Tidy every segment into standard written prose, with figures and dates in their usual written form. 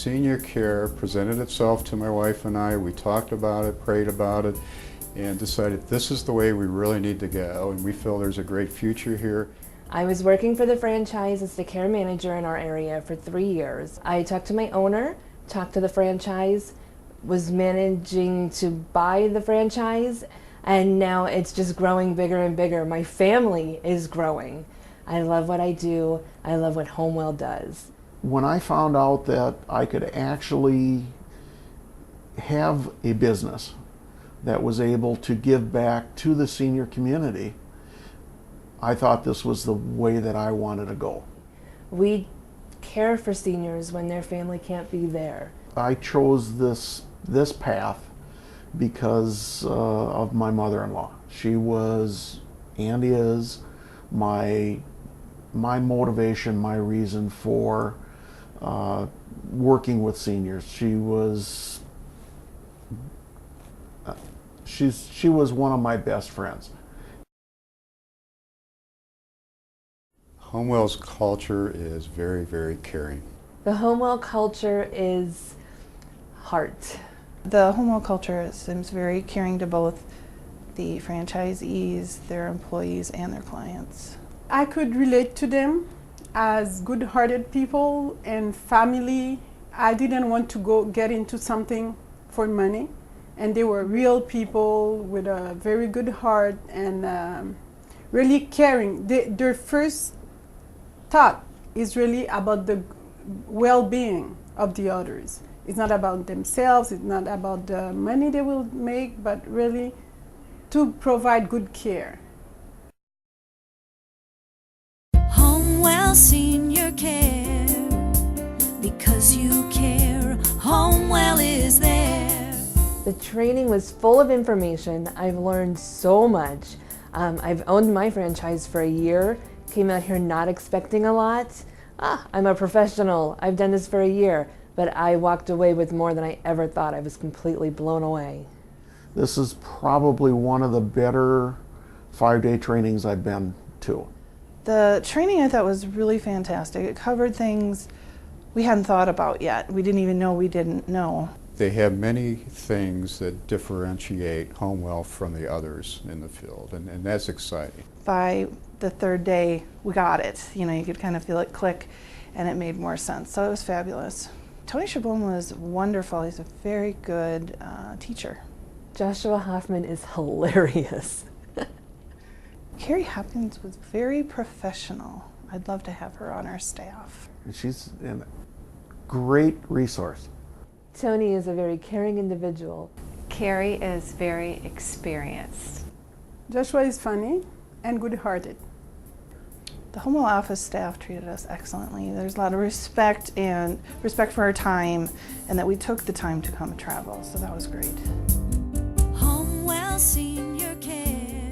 Senior Care presented itself to my wife and I. We talked about it, prayed about it, and decided this is the way we really need to go, and we feel there's a great future here. I was working for the franchise as the care manager in our area for 3 years. I talked to my owner, talked to the franchise, was managing to buy the franchise, and now it's just growing bigger and bigger. My family is growing. I love what I do. I love what HomeWell does. When I found out that I could actually have a business that was able to give back to the senior community, I thought this was the way that I wanted to go. We care for seniors when their family can't be there. I chose this path because of my mother-in-law. She was and is my motivation, my reason for working with seniors. She was one of my best friends. HomeWell's culture is very, very caring. The HomeWell culture is heart. The HomeWell culture seems very caring to both the franchisees, their employees, and their clients. I could relate to them as good-hearted people and family. I didn't want to get into something for money, and they were real people with a very good heart and really caring. Their first thought is really about the well-being of the others. It's not about themselves, it's not about the money they will make, but really to provide good care. HomeWell Senior Care, because you care, HomeWell is there. The training was full of information. I've learned so much. I've owned my franchise for a year, came out here not expecting a lot. I'm a professional, I've done this for a year, but I walked away with more than I ever thought. I was completely blown away. This is probably one of the better 5-day trainings I've been to. The training I thought was really fantastic. It covered things we hadn't thought about yet. We didn't even know we didn't know. They have many things that differentiate HomeWell from the others in the field, and that's exciting. By the third day, we got it. You know, you could kind of feel it click, and it made more sense. So it was fabulous. Tony Schablom was wonderful. He's a very good teacher. Joshua Hoffman is hilarious. Carrie Hopkins was very professional. I'd love to have her on our staff. She's a great resource. Tony is a very caring individual. Carrie is very experienced. Joshua is funny and good-hearted. The HomeWell office staff treated us excellently. There's a lot of respect for our time, and that we took the time to come travel, so that was great. HomeWell Senior Care,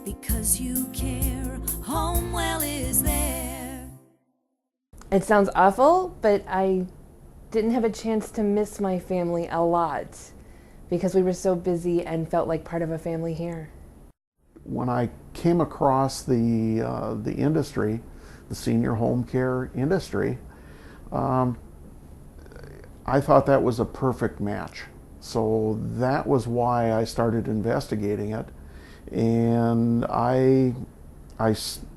because you care, HomeWell is there. It sounds awful, but I didn't have a chance to miss my family a lot because we were so busy and felt like part of a family here. When I came across the industry, the senior home care industry, I thought that was a perfect match. So that was why I started investigating it, and I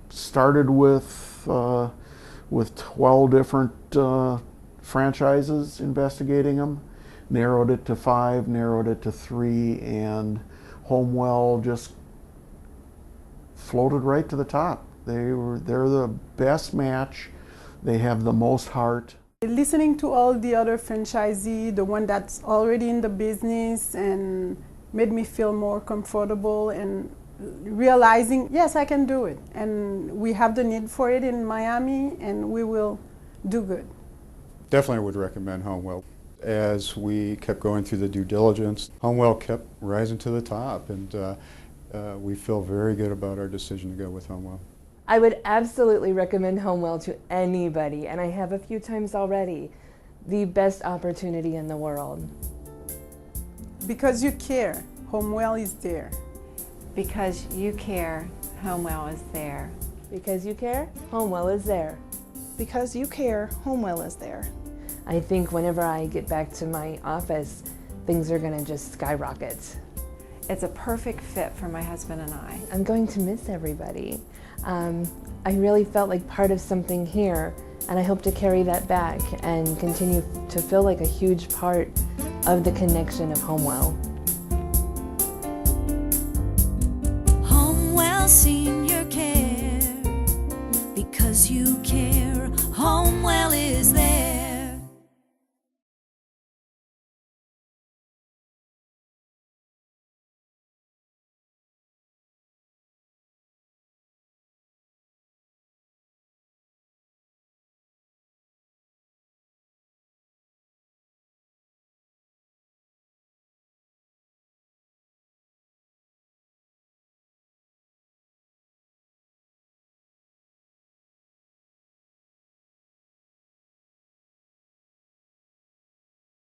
started with 12 different franchises, investigating them, narrowed it to 5, narrowed it to 3, and HomeWell just floated right to the top. They're the best match. They have the most heart. Listening to all the other franchisees, the one that's already in the business, and made me feel more comfortable and realizing, yes, I can do it. And we have the need for it in Miami, and we will do good. Definitely would recommend HomeWell. As we kept going through the due diligence, HomeWell kept rising to the top, and we feel very good about our decision to go with HomeWell. I would absolutely recommend HomeWell to anybody, and I have a few times already. The best opportunity in the world. Because you care, HomeWell is there. Because you care, HomeWell is there. Because you care, HomeWell is there. Because you care, HomeWell is there. I think whenever I get back to my office, things are gonna just skyrocket. It's a perfect fit for my husband and I. I'm going to miss everybody. I really felt like part of something here, and I hope to carry that back and continue to feel like a huge part of the connection of HomeWell.